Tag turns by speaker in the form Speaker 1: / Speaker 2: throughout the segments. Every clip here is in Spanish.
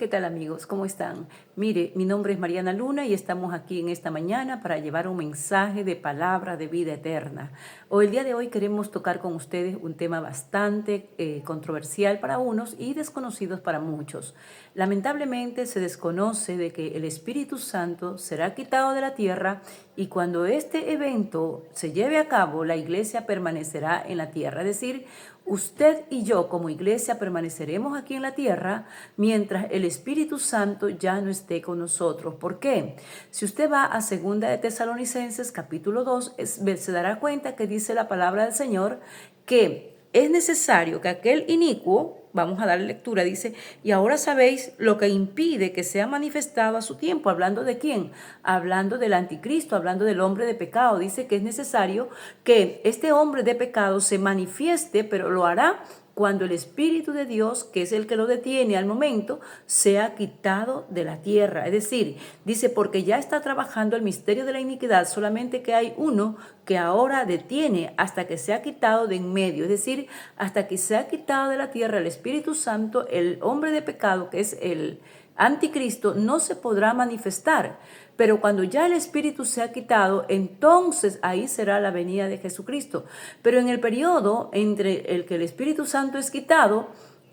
Speaker 1: ¿Qué tal amigos? ¿Cómo están? Mire, mi nombre es Mariana Luna y estamos aquí en esta mañana para llevar un mensaje de palabra de vida eterna. El día de hoy queremos tocar con ustedes un tema bastante controversial para unos y desconocidos para muchos. Lamentablemente se desconoce de que el Espíritu Santo será quitado de la tierra y cuando este evento se lleve a cabo, la iglesia permanecerá en la tierra. Es decir, usted y yo como iglesia permaneceremos aquí en la tierra mientras el Espíritu Santo ya no esté con nosotros. ¿Por qué? Si usted va a 2 de Tesalonicenses capítulo 2, se dará cuenta que dice la palabra del Señor que es necesario que aquel inicuo, vamos a darle lectura, dice, y ahora sabéis lo que impide que sea manifestado a su tiempo. ¿Hablando de quién? Hablando del anticristo, hablando del hombre de pecado. Dice que es necesario que este hombre de pecado se manifieste, pero lo hará cuando el Espíritu de Dios, que es el que lo detiene al momento, sea quitado de la tierra. Es decir, dice, porque ya está trabajando el misterio de la iniquidad, solamente que hay uno que ahora detiene hasta que sea quitado de en medio. Es decir, hasta que sea quitado de la tierra el Espíritu Santo, el hombre de pecado, que es el anticristo, no se podrá manifestar. Pero cuando ya el Espíritu se ha quitado, entonces ahí será la venida de Jesucristo. Pero en el periodo entre el que el Espíritu Santo es quitado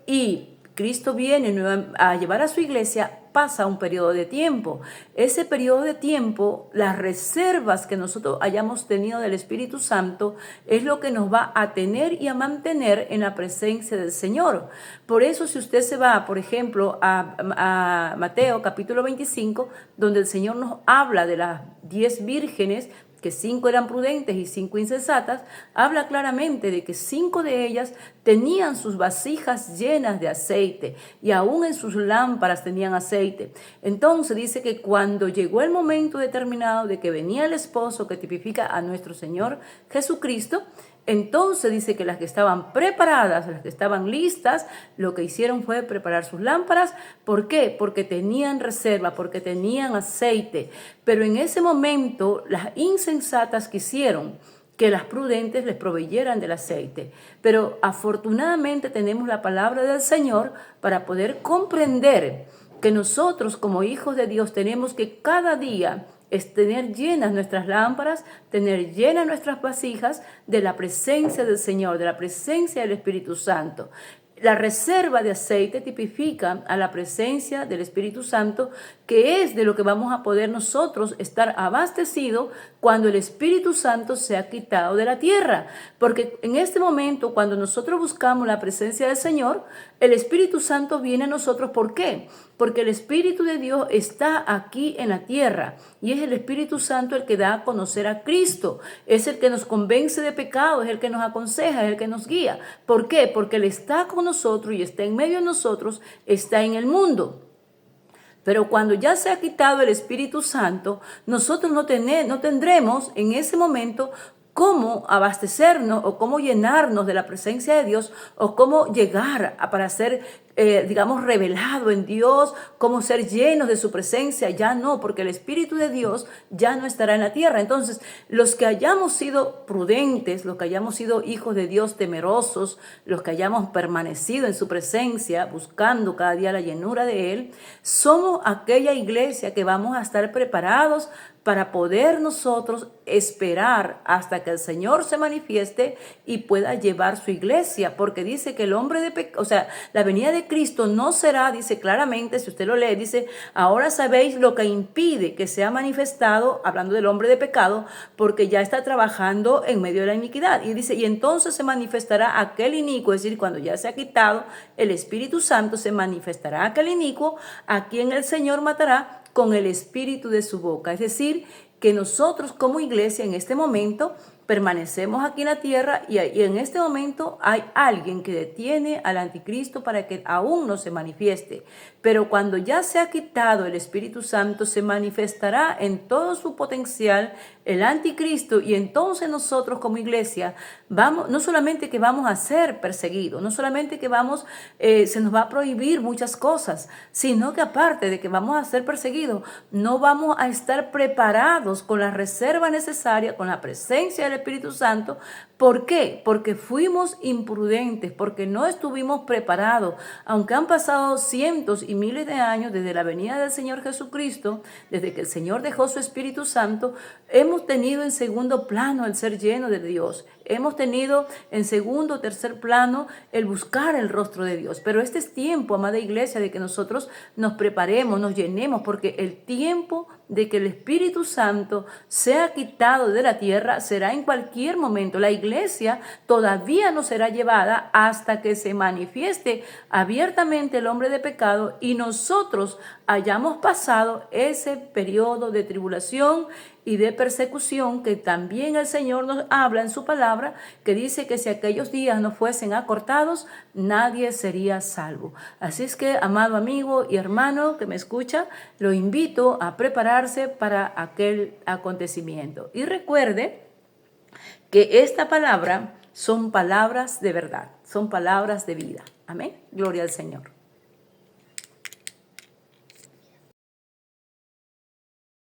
Speaker 1: y Cristo viene a llevar a su iglesia, pasa un periodo de tiempo. Ese periodo de tiempo, las reservas que nosotros hayamos tenido del Espíritu Santo es lo que nos va a tener y a mantener en la presencia del Señor. Por eso, si usted se va, por ejemplo, a Mateo capítulo 25, donde el Señor nos habla de las 10 vírgenes, que 5 eran prudentes y 5 insensatas, habla claramente de que 5 de ellas tenían sus vasijas llenas de aceite y aún en sus lámparas tenían aceite. Entonces dice que cuando llegó el momento determinado de que venía el esposo, que tipifica a nuestro Señor Jesucristo, entonces dice que las que estaban preparadas, las que estaban listas, lo que hicieron fue preparar sus lámparas. ¿Por qué? Porque tenían reserva, porque tenían aceite. Pero en ese momento las insensatas quisieron que las prudentes les proveyeran del aceite. Pero afortunadamente tenemos la palabra del Señor para poder comprender que nosotros como hijos de Dios tenemos que cada día es tener llenas nuestras lámparas, tener llenas nuestras vasijas de la presencia del Señor, de la presencia del Espíritu Santo. La reserva de aceite tipifica a la presencia del Espíritu Santo, que es de lo que vamos a poder nosotros estar abastecidos cuando el Espíritu Santo se ha quitado de la tierra. Porque en este momento, cuando nosotros buscamos la presencia del Señor, el Espíritu Santo viene a nosotros. ¿Por qué? Porque el Espíritu de Dios está aquí en la tierra y es el Espíritu Santo el que da a conocer a Cristo. Es el que nos convence de pecado, es el que nos aconseja, es el que nos guía. ¿Por qué? Porque Él está con nosotros y está en medio de nosotros, está en el mundo. Pero cuando ya se ha quitado el Espíritu Santo, nosotros no tendremos en ese momento cómo abastecernos o cómo llenarnos de la presencia de Dios o cómo llegar para ser, revelado en Dios, cómo ser llenos de su presencia. Ya no, porque el Espíritu de Dios ya no estará en la tierra. Entonces, los que hayamos sido prudentes, los que hayamos sido hijos de Dios temerosos, los que hayamos permanecido en su presencia, buscando cada día la llenura de Él, somos aquella iglesia que vamos a estar preparados para poder nosotros esperar hasta que el Señor se manifieste y pueda llevar su iglesia, porque dice que el hombre de pecado, la venida de Cristo no será, dice claramente, si usted lo lee, dice, ahora sabéis lo que impide que sea manifestado, hablando del hombre de pecado, porque ya está trabajando en medio de la iniquidad. Y dice, y entonces se manifestará aquel inicuo, es decir, cuando ya se ha quitado el Espíritu Santo, se manifestará aquel inicuo, a quien el Señor matará con el espíritu de su boca. Es decir, que nosotros como iglesia en este momento permanecemos aquí en la tierra y en este momento hay alguien que detiene al anticristo para que aún no se manifieste. Pero cuando ya se ha quitado el Espíritu Santo, se manifestará en todo su potencial el anticristo y entonces nosotros como iglesia vamos, no solamente que vamos a ser perseguidos, no solamente que se nos va a prohibir muchas cosas, sino que aparte de que vamos a ser perseguidos, no vamos a estar preparados con la reserva necesaria, con la presencia del Espíritu Santo. ¿Por qué? Porque fuimos imprudentes, porque no estuvimos preparados. Aunque han pasado cientos y miles de años desde la venida del Señor Jesucristo, desde que el Señor dejó su Espíritu Santo, hemos tenido en segundo plano el ser lleno de Dios. Hemos tenido en segundo o tercer plano el buscar el rostro de Dios. Pero este es tiempo, amada iglesia, de que nosotros nos preparemos, nos llenemos, porque el tiempo de que el Espíritu Santo sea quitado de la tierra será en cualquier momento. La iglesia todavía no será llevada hasta que se manifieste abiertamente el hombre de pecado y nosotros hayamos pasado ese periodo de tribulación y de persecución que también el Señor nos habla en su palabra, que dice que si aquellos días no fuesen acortados, nadie sería salvo. Así es que, amado amigo y hermano que me escucha, lo invito a prepararse para aquel acontecimiento. Y recuerde que esta palabra son palabras de verdad, son palabras de vida. Amén. Gloria al Señor.